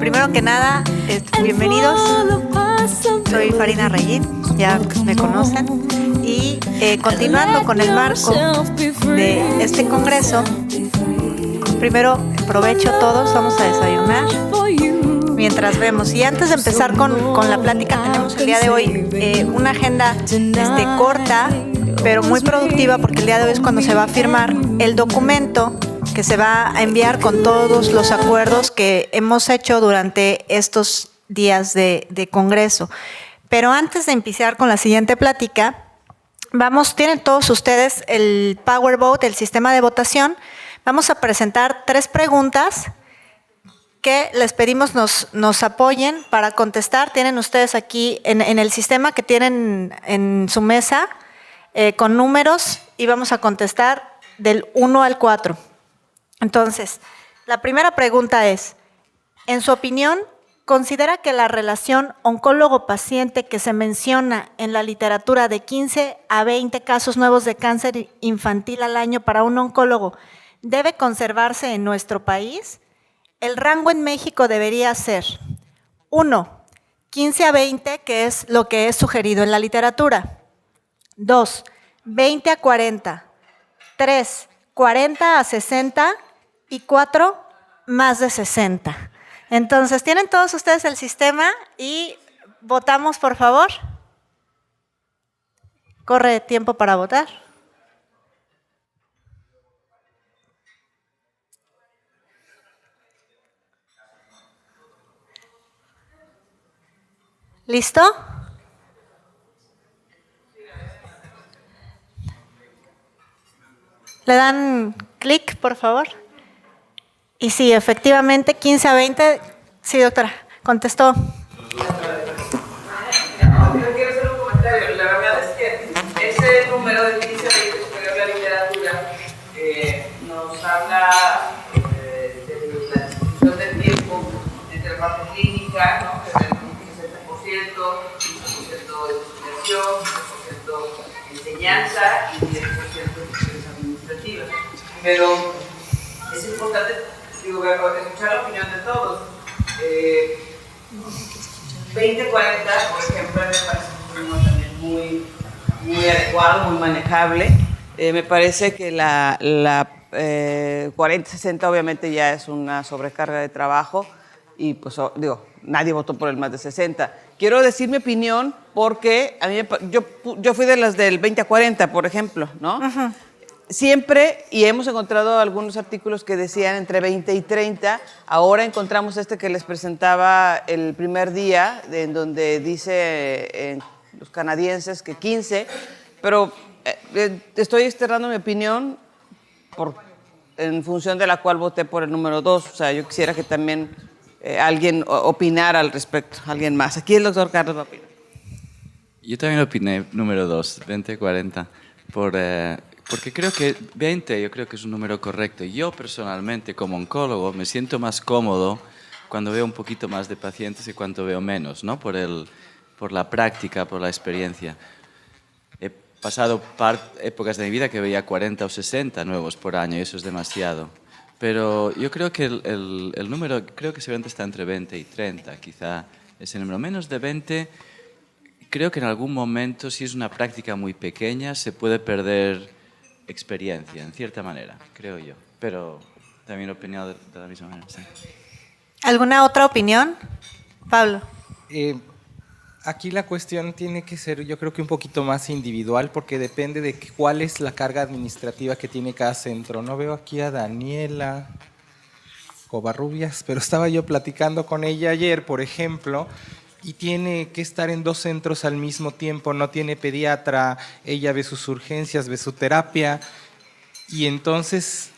Primero que nada, bienvenidos. Soy Farina Reyín, ya me conocen. Y continuando con el marco de este congreso, primero provecho a todos, vamos a desayunar mientras vemos. Y antes de empezar con la plática, tenemos el día de hoy una agenda corta, pero muy productiva, porque el día de hoy es cuando se va a firmar el documento que se va a enviar con todos los acuerdos que hemos hecho durante estos días de congreso. Pero antes de empezar con la siguiente plática, tienen todos ustedes el Power Vote, el sistema de votación. Vamos a presentar 3 preguntas que les pedimos nos apoyen para contestar. Tienen ustedes aquí en el sistema que tienen en su mesa con números, y vamos a contestar del 1 al 4. Entonces, la primera pregunta es, en su opinión, ¿considera que la relación oncólogo-paciente que se menciona en la literatura de 15 a 20 casos nuevos de cáncer infantil al año para un oncólogo debe conservarse en nuestro país? El rango en México debería ser 1, 15 a 20, que es lo que es sugerido en la literatura. 2, 20 a 40. 3, 40 a 60. Y 4, más de 60. Entonces, ¿tienen todos ustedes el sistema? Y votamos, por favor. Corre tiempo para votar. ¿Listo? ¿Le dan clic, por favor? Y sí, efectivamente, 15 a 20. Sí, doctora, contestó. Yo quiero hacer un comentario. La verdad es que ese número de 15 a 20 superior a la literatura nos habla de la distribución del tiempo entre la parte clínica, ¿no? Que tenemos un 60%, 15% de investigación, 15% de enseñanza y 10% de funciones administrativas. Pero es importante, escuchar la opinión de todos. 20-40, por ejemplo, me parece un número también muy adecuado, muy manejable. Me parece que la 40-60 obviamente ya es una sobrecarga de trabajo y pues nadie votó por el más de 60. Quiero decir mi opinión porque a mí yo fui de las del 20-40, por ejemplo, ¿no? Uh-huh. Siempre, y hemos encontrado algunos artículos que decían entre 20 y 30, ahora encontramos que les presentaba el primer día, en donde dice los canadienses que 15, pero estoy externando mi opinión en función de la cual voté por el número 2, o sea, yo quisiera que también alguien opinara al respecto, alguien más. Aquí el doctor Carlos va a opinar. Yo también opiné número 2, 20-40, porque creo que 20 yo creo que es un número correcto. Yo personalmente como oncólogo me siento más cómodo cuando veo un poquito más de pacientes y cuando veo menos, ¿no? Por la práctica, por la experiencia. He pasado épocas de mi vida que veía 40 o 60 nuevos por año y eso es demasiado. Pero yo creo que el número, creo que seguramente está entre 20 y 30, quizá ese número. Menos de 20, creo que en algún momento, si es una práctica muy pequeña, se puede perder experiencia, en cierta manera, creo yo. Pero también he opinado de la misma manera. Sí. ¿Alguna otra opinión? Pablo. Aquí la cuestión tiene que ser, yo creo que un poquito más individual, porque depende de cuál es la carga administrativa que tiene cada centro. No veo aquí a Daniela Covarrubias, pero estaba yo platicando con ella ayer, por ejemplo, y tiene que estar en 2 centros al mismo tiempo, no tiene pediatra, ella ve sus urgencias, ve su terapia, y entonces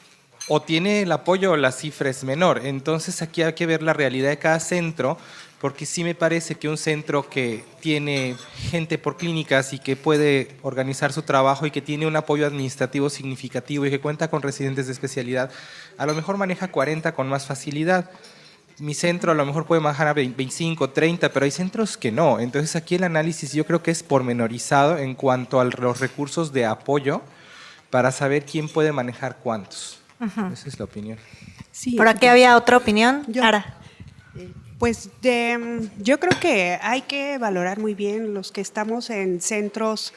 o tiene el apoyo o la cifra es menor. Entonces aquí hay que ver la realidad de cada centro, porque sí me parece que un centro que tiene gente por clínicas y que puede organizar su trabajo y que tiene un apoyo administrativo significativo y que cuenta con residentes de especialidad, a lo mejor maneja 40 con más facilidad. Mi centro a lo mejor puede bajar a 25, 30, pero hay centros que no. Entonces aquí el análisis yo creo que es pormenorizado en cuanto a los recursos de apoyo para saber quién puede manejar cuántos. Uh-huh. Esa es la opinión. Sí, por aquí había otra opinión. Ara. Pues yo creo que hay que valorar muy bien los que estamos en centros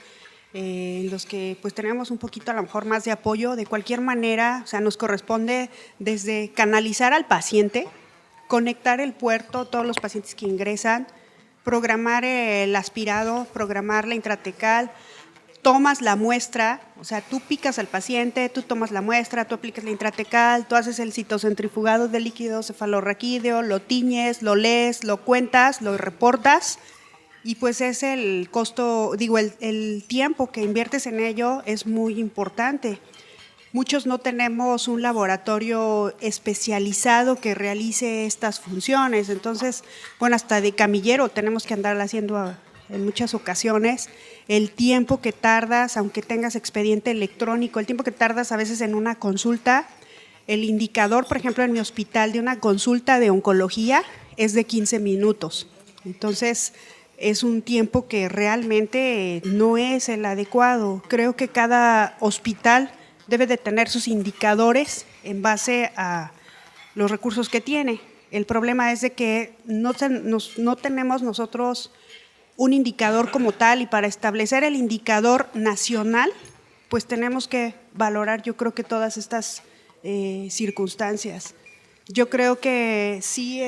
en los que pues tenemos un poquito a lo mejor más de apoyo. De cualquier manera, o sea, nos corresponde desde canalizar al paciente, conectar el puerto, todos los pacientes que ingresan, programar el aspirado, programar la intratecal, tomas la muestra, o sea, tú picas al paciente, tú tomas la muestra, tú aplicas la intratecal, tú haces el citocentrifugado de líquido cefalorraquídeo, lo tiñes, lo lees, lo cuentas, lo reportas y pues es el costo, el tiempo que inviertes en ello es muy importante. Muchos no tenemos un laboratorio especializado que realice estas funciones, entonces, bueno, hasta de camillero tenemos que andar haciendo en muchas ocasiones. El tiempo que tardas, aunque tengas expediente electrónico, el tiempo que tardas a veces en una consulta, el indicador, por ejemplo, en mi hospital de una consulta de oncología es de 15 minutos. Entonces, es un tiempo que realmente no es el adecuado. Creo que cada hospital debe de tener sus indicadores en base a los recursos que tiene. El problema es de que no tenemos nosotros un indicador como tal, y para establecer el indicador nacional, pues tenemos que valorar, yo creo que todas estas circunstancias. Yo creo que sí,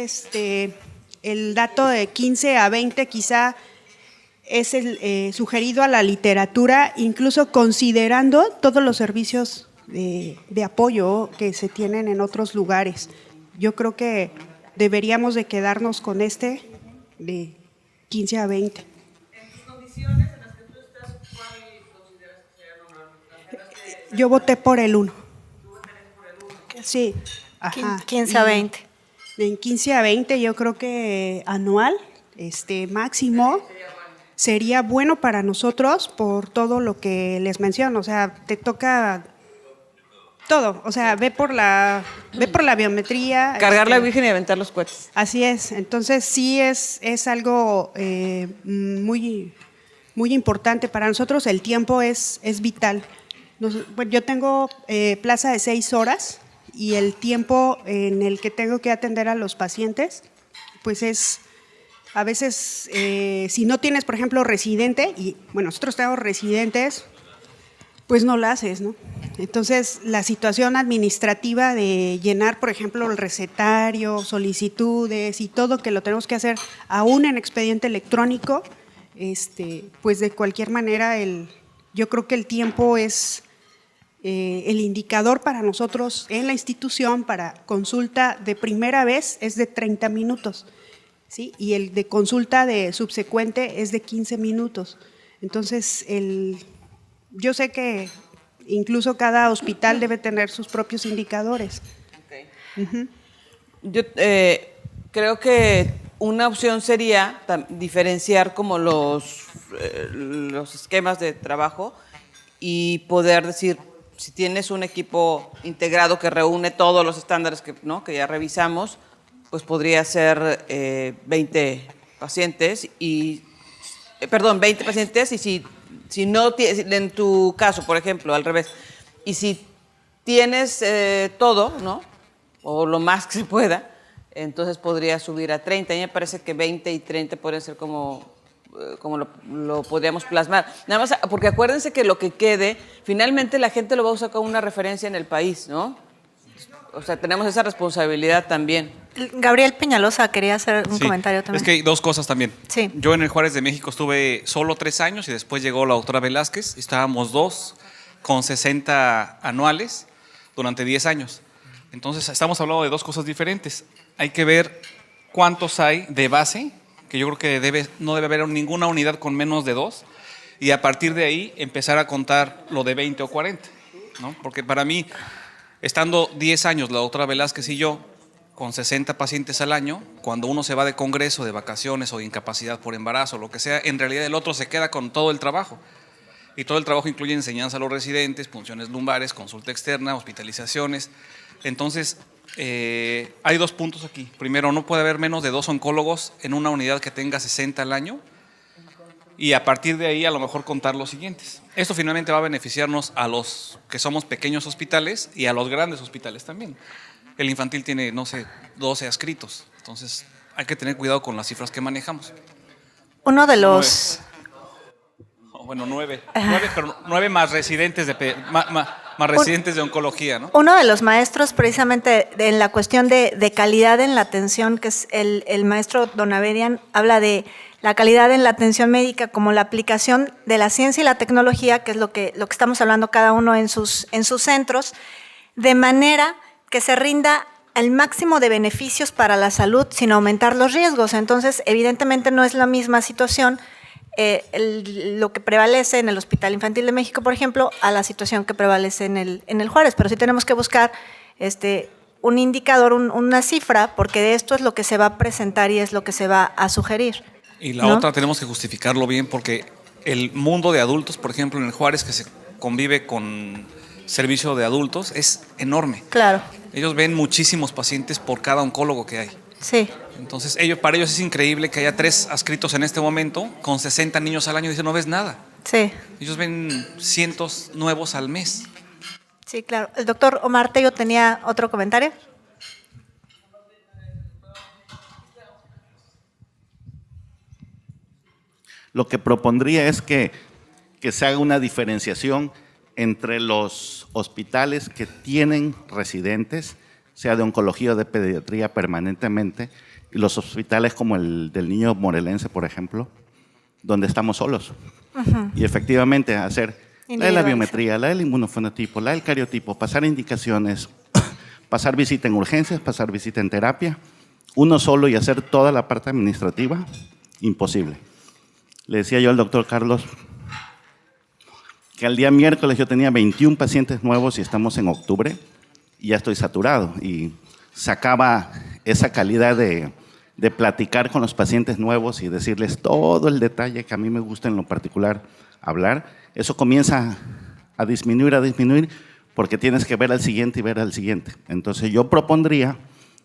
el dato de 15 a 20 quizá es el sugerido a la literatura, incluso considerando todos los servicios de apoyo que se tienen en otros lugares. Yo creo que deberíamos de quedarnos con de 15 a 20. ¿En tus condiciones en las que tú estás, cuál consideras que sea normal? Yo voté por el 1. ¿Tú votarías por el 1? Sí, ajá. 15 a 20. En 15 a 20 yo creo que anual, máximo, sería bueno para nosotros por todo lo que les menciono. O sea, te toca todo, o sea, ve por la biometría. Cargar la Virgen y aventar los cohetes. Así es, entonces sí es algo muy, muy importante para nosotros. El tiempo es vital. Yo tengo plaza de 6 horas y el tiempo en el que tengo que atender a los pacientes, pues es, a veces, si no tienes, por ejemplo, residente, y bueno, nosotros tenemos residentes, pues no la haces, ¿no? Entonces, la situación administrativa de llenar, por ejemplo, el recetario, solicitudes y todo, que lo tenemos que hacer aún en expediente electrónico, pues de cualquier manera, yo creo que el tiempo es el indicador para nosotros en la institución para consulta de primera vez es de 30 minutos, ¿sí? Y el de consulta de subsecuente es de 15 minutos. Entonces, yo sé que incluso cada hospital debe tener sus propios indicadores. Okay. Yo creo que una opción sería diferenciar como los esquemas de trabajo y poder decir, si tienes un equipo integrado que reúne todos los estándares que ya revisamos, pues podría ser 20 pacientes y si no en tu caso, por ejemplo, al revés, y si tienes todo, ¿no? O lo más que se pueda, entonces podría subir a 30. A mí me parece que 20 y 30 podrían ser como lo podríamos plasmar. Nada más, porque acuérdense que lo que quede, finalmente la gente lo va a usar como una referencia en el país, ¿no? O sea, tenemos esa responsabilidad también. Gabriel Peñalosa quería hacer un comentario también. Es que hay dos cosas también. Sí. Yo en el Juárez de México estuve solo 3 años y después llegó la doctora Velázquez. Estábamos 2 con 60 anuales durante 10 años. Entonces, estamos hablando de 2 cosas diferentes. Hay que ver cuántos hay de base, que yo creo que no debe haber ninguna unidad con menos de 2, y a partir de ahí empezar a contar lo de 20 o 40, ¿no? Porque para mí, estando 10 años la doctora Velázquez y yo, con 60 pacientes al año, cuando uno se va de congreso, de vacaciones o de incapacidad por embarazo, lo que sea, en realidad el otro se queda con todo el trabajo. Y todo el trabajo incluye enseñanza a los residentes, punciones lumbares, consulta externa, hospitalizaciones. Entonces, hay 2 puntos aquí. Primero, no puede haber menos de 2 oncólogos en una unidad que tenga 60 al año. Y a partir de ahí, a lo mejor contar los siguientes. Esto finalmente va a beneficiarnos a los que somos pequeños hospitales y a los grandes hospitales también. El infantil tiene, 12 adscritos. Entonces, hay que tener cuidado con las cifras que manejamos. Uno de los... Bueno, 9, pero 9 más residentes más residentes de oncología, ¿no? Uno de los maestros precisamente en la cuestión de calidad en la atención, que es el maestro Donavedian, habla de la calidad en la atención médica como la aplicación de la ciencia y la tecnología, que es lo que estamos hablando cada uno en sus centros, de manera que se rinda el máximo de beneficios para la salud sin aumentar los riesgos. Entonces, evidentemente no es la misma situación lo que prevalece en el Hospital Infantil de México, por ejemplo, a la situación que prevalece en el Juárez. Pero sí tenemos que buscar un indicador, una cifra, porque de esto es lo que se va a presentar y es lo que se va a sugerir. Y la otra tenemos que justificarlo bien, porque el mundo de adultos, por ejemplo, en el Juárez, que se convive con servicio de adultos, es enorme. Claro. Ellos ven muchísimos pacientes por cada oncólogo que hay. Sí. Entonces, para ellos es increíble que haya 3 adscritos en este momento con 60 niños al año. Dicen, no ves nada. Sí. Ellos ven cientos nuevos al mes. Sí, claro. El doctor Omar Tello tenía otro comentario. Lo que propondría es que se haga una diferenciación entre los hospitales que tienen residentes, sea de oncología o de pediatría permanentemente, y los hospitales como el del niño morelense, por ejemplo, donde estamos solos. Y efectivamente hacer la de la biometría, la del inmunofenotipo, la del cariotipo, pasar indicaciones, pasar visita en urgencias, pasar visita en terapia, uno solo y hacer toda la parte administrativa, imposible. Le decía yo al doctor Carlos que al día miércoles yo tenía 21 pacientes nuevos y estamos en octubre y ya estoy saturado. Y sacaba esa calidad de platicar con los pacientes nuevos y decirles todo el detalle que a mí me gusta en lo particular hablar. Eso comienza a disminuir porque tienes que ver al siguiente y ver al siguiente. Entonces yo propondría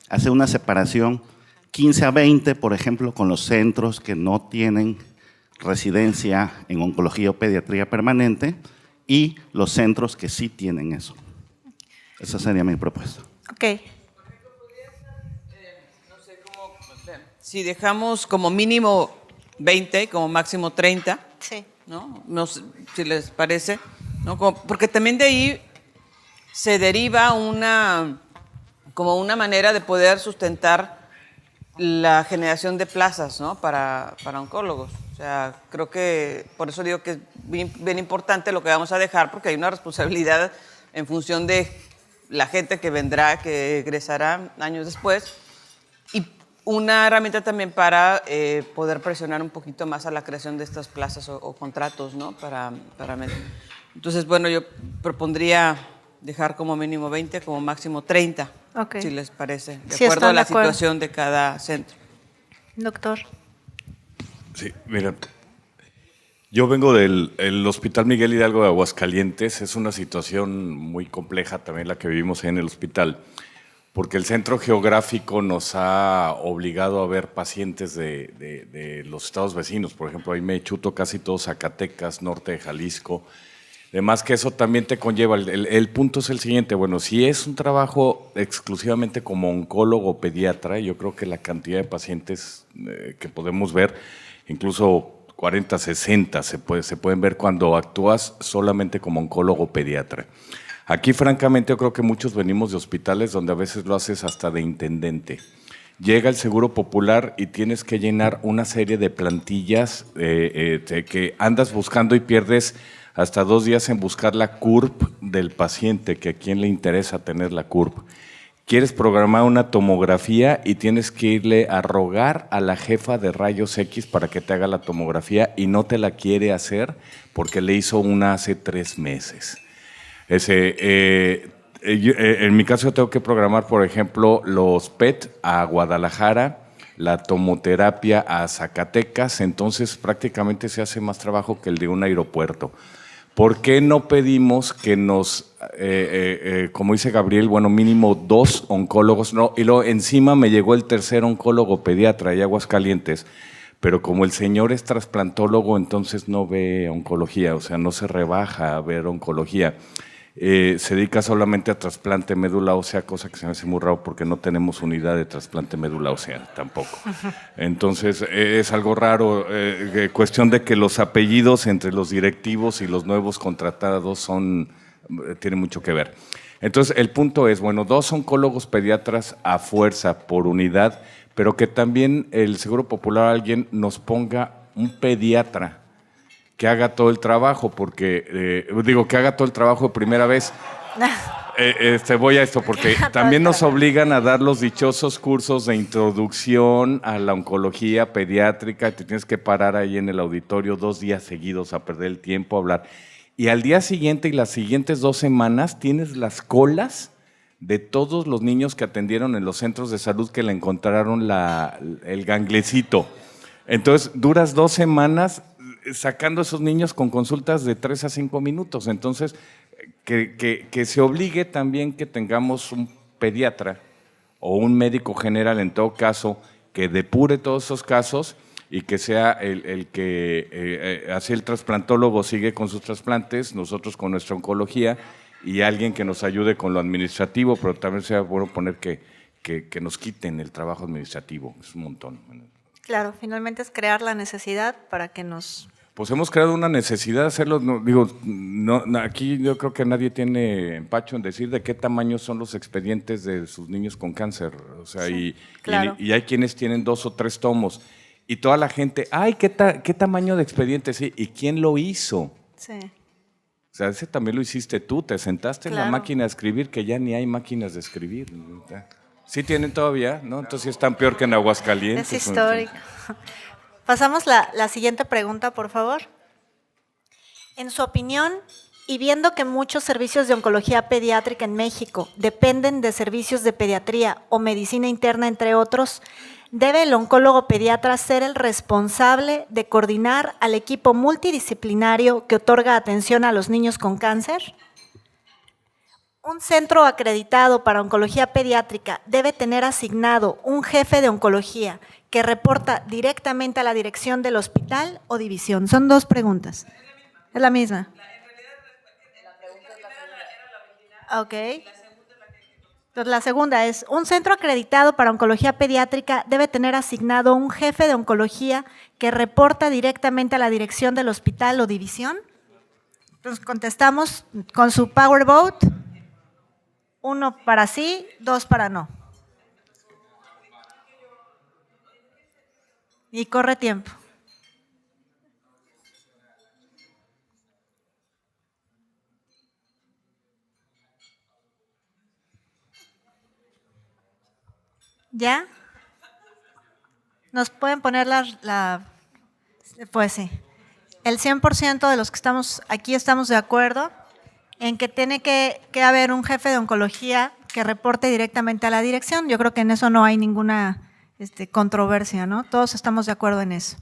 hacer una separación 15 a 20, por ejemplo, con los centros que no tienen residencia en oncología o pediatría permanente y los centros que sí tienen eso. Esa sería mi propuesta. Ok. Si dejamos como mínimo 20, como máximo 30, Sí. No sé si les parece, ¿no? Porque también de ahí se deriva como una manera de poder sustentar la generación de plazas, ¿no? para oncólogos. O sea, creo que por eso digo que es bien importante lo que vamos a dejar, porque hay una responsabilidad en función de la gente que vendrá, que egresará años después, y una herramienta también para poder presionar un poquito más a la creación de estas plazas o contratos, ¿no? Entonces, bueno, yo propondría dejar como mínimo 20, como máximo 30, Ok. si les parece, de Sí, acuerdo a están la de acuerdo. situación de cada centro. Doctor. Sí, mira, yo vengo del Hospital Miguel Hidalgo de Aguascalientes. Es una situación muy compleja también la que vivimos en el hospital, porque el centro geográfico nos ha obligado a ver pacientes de los estados vecinos. Por ejemplo, ahí me chuto casi todo Zacatecas, norte de Jalisco. Además que eso también te conlleva, el punto es el siguiente, bueno, si es un trabajo exclusivamente como oncólogo o pediatra, yo creo que la cantidad de pacientes que podemos ver, incluso 40, 60, se pueden ver cuando actúas solamente como oncólogo o pediatra. Aquí, francamente, yo creo que muchos venimos de hospitales donde a veces lo haces hasta de intendente. Llega el Seguro Popular y tienes que llenar una serie de plantillas que andas buscando y pierdes hasta 2 días en buscar la CURP del paciente, que a quién le interesa tener la CURP. Quieres programar una tomografía y tienes que irle a rogar a la jefa de rayos X para que te haga la tomografía y no te la quiere hacer porque le hizo una hace 3 meses. En mi caso tengo que programar, por ejemplo, los PET a Guadalajara, la tomoterapia a Zacatecas, entonces prácticamente se hace más trabajo que el de un aeropuerto. ¿Por qué no pedimos que nos, como dice Gabriel, bueno, mínimo 2 oncólogos, no, y luego encima me llegó el tercer oncólogo pediatra de Aguascalientes, pero como el señor es trasplantólogo, entonces no ve oncología, o sea, no se rebaja a ver oncología. se dedica solamente a trasplante de médula ósea, cosa que se me hace muy raro porque no tenemos unidad de trasplante de médula ósea tampoco. Entonces, es algo raro, cuestión de que los apellidos entre los directivos y los nuevos contratados tienen mucho que ver. Entonces, el punto es, bueno, 2 oncólogos pediatras a fuerza por unidad, pero que también el Seguro Popular alguien nos ponga un pediatra que haga todo el trabajo, porque, que haga todo el trabajo de primera vez. Voy a esto, porque también nos obligan a dar los dichosos cursos de introducción a la oncología pediátrica, te tienes que parar ahí en el auditorio 2 días seguidos a perder el tiempo a hablar. Y al día siguiente y las siguientes 2 semanas tienes las colas de todos los niños que atendieron en los centros de salud que le encontraron el ganglecito. Entonces, duras 2 semanas sacando a esos niños con consultas de 3 a 5 minutos. Entonces, que se obligue también que tengamos un pediatra o un médico general, en todo caso, que depure todos esos casos y que sea el que, así el trasplantólogo sigue con sus trasplantes, nosotros con nuestra oncología, y alguien que nos ayude con lo administrativo, pero también sea bueno poner que nos quiten el trabajo administrativo, es un montón. Claro, finalmente es crear la necesidad para que nos... Pues hemos creado una necesidad de hacerlo, aquí yo creo que nadie tiene empacho en decir de qué tamaño son los expedientes de sus niños con cáncer, o sea, sí, claro. y hay quienes tienen 2 o 3 tomos, y toda la gente, ay, ¿qué tamaño de expediente? Sí, ¿y quién lo hizo? Sí. O sea, ese también lo hiciste tú, te sentaste en la máquina de escribir, que ya ni hay máquinas de escribir. Sí tienen todavía, ¿no? Entonces están peor que en Aguascalientes. Es histórico. Pasamos la siguiente pregunta, por favor. En su opinión, y viendo que muchos servicios de oncología pediátrica en México dependen de servicios de pediatría o medicina interna, entre otros, ¿debe el oncólogo pediatra ser el responsable de coordinar al equipo multidisciplinario que otorga atención a los niños con cáncer? ¿Un centro acreditado para oncología pediátrica debe tener asignado un jefe de oncología que reporta directamente a la dirección del hospital o división? Son 2 preguntas. Es la misma. Ok. Entonces, la segunda es, ¿un centro acreditado para oncología pediátrica debe tener asignado un jefe de oncología que reporta directamente a la dirección del hospital o división? Entonces, contestamos con su power vote. 1 para sí, 2 para no. Y corre tiempo. ¿Ya? ¿Nos pueden poner pues sí. El 100% de los que estamos aquí estamos de acuerdo en que tiene que haber un jefe de oncología que reporte directamente a la dirección. Yo creo que en eso no hay ninguna controversia, ¿no? Todos estamos de acuerdo en eso.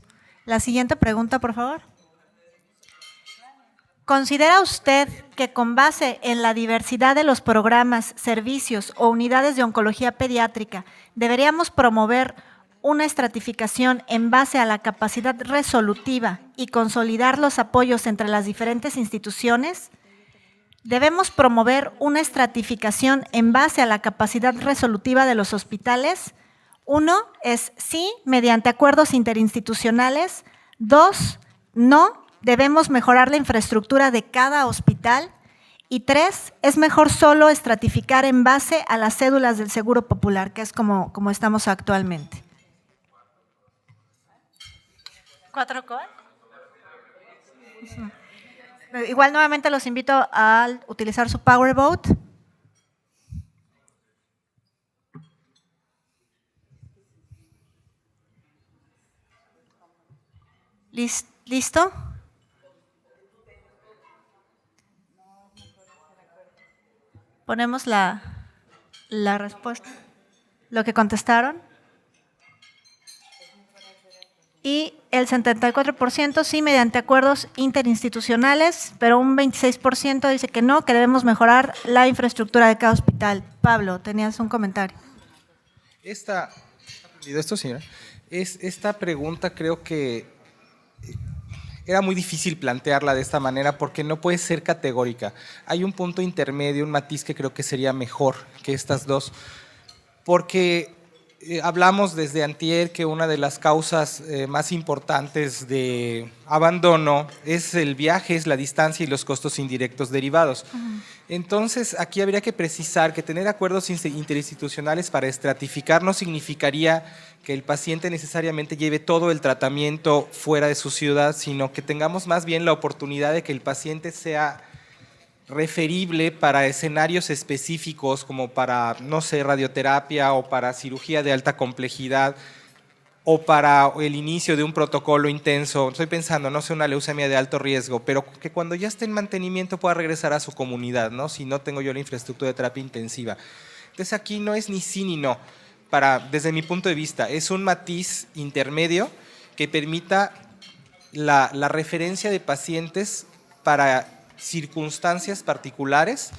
La siguiente pregunta, por favor. ¿Considera usted que con base en la diversidad de los programas, servicios o unidades de oncología pediátrica, deberíamos promover una estratificación en base a la capacidad resolutiva y consolidar los apoyos entre las diferentes instituciones? ¿Debemos promover una estratificación en base a la capacidad resolutiva de los hospitales? 1 es sí, mediante acuerdos interinstitucionales. 2, no, debemos mejorar la infraestructura de cada hospital. Y 3, es mejor solo estratificar en base a las cédulas del Seguro Popular, que es como estamos actualmente. ¿4 cuál? Igual nuevamente los invito a utilizar su power vote. ¿Listo? Ponemos la respuesta, lo que contestaron. Y el 74% sí, mediante acuerdos interinstitucionales, pero un 26% dice que no, que debemos mejorar la infraestructura de cada hospital. Pablo, tenías un comentario. Esta pregunta creo que era muy difícil plantearla de esta manera porque no puede ser categórica. Hay un punto intermedio, un matiz que creo que sería mejor que estas dos, porque hablamos desde antier que una de las causas más importantes de abandono es el viaje, es la distancia y los costos indirectos derivados. Entonces, aquí habría que precisar que tener acuerdos interinstitucionales para estratificar no significaría que el paciente necesariamente lleve todo el tratamiento fuera de su ciudad, sino que tengamos más bien la oportunidad de que el paciente sea referible para escenarios específicos como para, no sé, radioterapia o para cirugía de alta complejidad o para el inicio de un protocolo intenso. Estoy pensando, no sé, una leucemia de alto riesgo, pero que cuando ya esté en mantenimiento pueda regresar a su comunidad, ¿no? Si no tengo yo la infraestructura de terapia intensiva. Entonces aquí no es ni sí ni no, desde mi punto de vista, es un matiz intermedio que permita la referencia de pacientes para circunstancias particulares,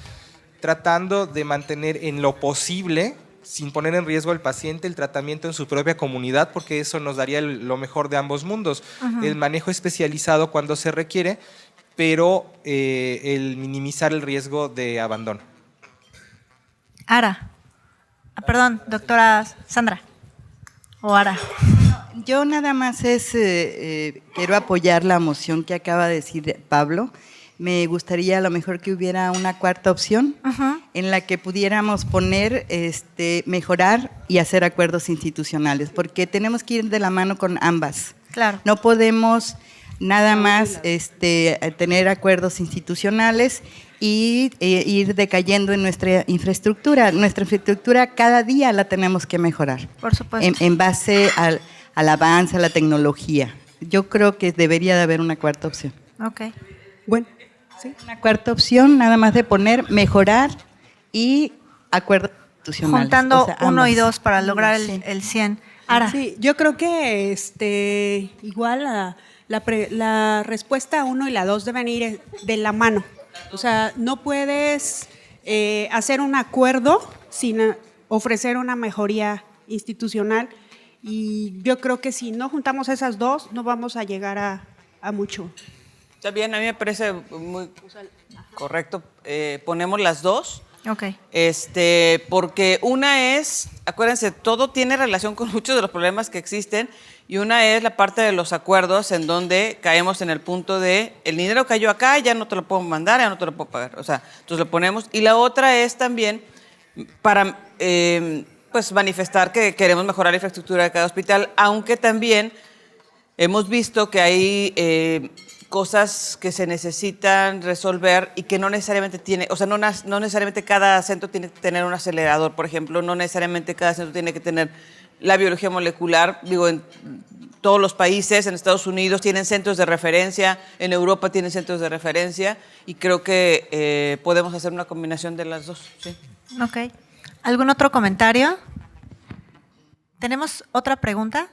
tratando de mantener en lo posible, sin poner en riesgo al paciente, el tratamiento en su propia comunidad, porque eso nos daría lo mejor de ambos mundos. El manejo especializado cuando se requiere, pero el minimizar el riesgo de abandono. Ara. Perdón, doctora Sandra. O Ara. Yo nada más quiero apoyar la moción que acaba de decir Pablo. Me gustaría a lo mejor que hubiera una cuarta opción en la que pudiéramos poner, mejorar y hacer acuerdos institucionales, porque tenemos que ir de la mano con ambas. Claro. No podemos nada más tener acuerdos institucionales y ir decayendo en nuestra infraestructura. Nuestra infraestructura cada día la tenemos que mejorar. Por supuesto. En base al avance, a la tecnología. Yo creo que debería de haber una cuarta opción. Ok. Bueno, sí. Una cuarta opción, nada más de poner mejorar y acuerdos institucionales. Juntando o sea, 1 ambas. y 2 para lograr Sí. el 100. Ara. Sí, yo creo que igual la respuesta 1 y la 2 deben ir de la mano. O sea, no puedes hacer un acuerdo sin ofrecer una mejoría institucional, y yo creo que si no juntamos esas dos no vamos a llegar a mucho. Está bien, a mí me parece muy correcto. Ponemos las dos. Ok. Porque una es, acuérdense, todo tiene relación con muchos de los problemas que existen, y una es la parte de los acuerdos en donde caemos en el punto de el dinero cayó acá, ya no te lo puedo mandar, ya no te lo puedo pagar. O sea, entonces lo ponemos. Y la otra es también para pues manifestar que queremos mejorar la infraestructura de cada hospital, aunque también hemos visto que hay cosas que se necesitan resolver y que no necesariamente tiene, o sea, no necesariamente cada centro tiene que tener un acelerador, por ejemplo, no necesariamente cada centro tiene que tener la biología molecular. Digo, en todos los países, en Estados Unidos tienen centros de referencia, en Europa tienen centros de referencia, y creo que podemos hacer una combinación de las dos. Sí. Ok. ¿Algún otro comentario? ¿Tenemos otra pregunta?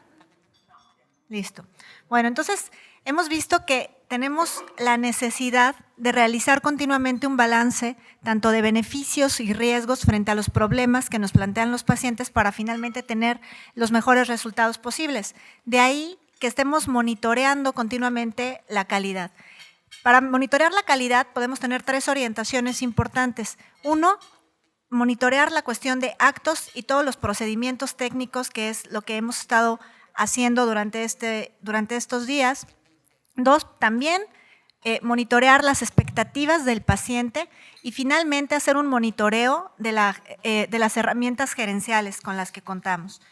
Listo. Bueno, entonces hemos visto que tenemos la necesidad de realizar continuamente un balance tanto de beneficios y riesgos frente a los problemas que nos plantean los pacientes para finalmente tener los mejores resultados posibles. De ahí que estemos monitoreando continuamente la calidad. Para monitorear la calidad podemos tener 3 orientaciones importantes. 1, monitorear la cuestión de actos y todos los procedimientos técnicos, que es lo que hemos estado haciendo durante estos días. 2, también monitorear las expectativas del paciente, y finalmente hacer un monitoreo de las herramientas gerenciales con las que contamos.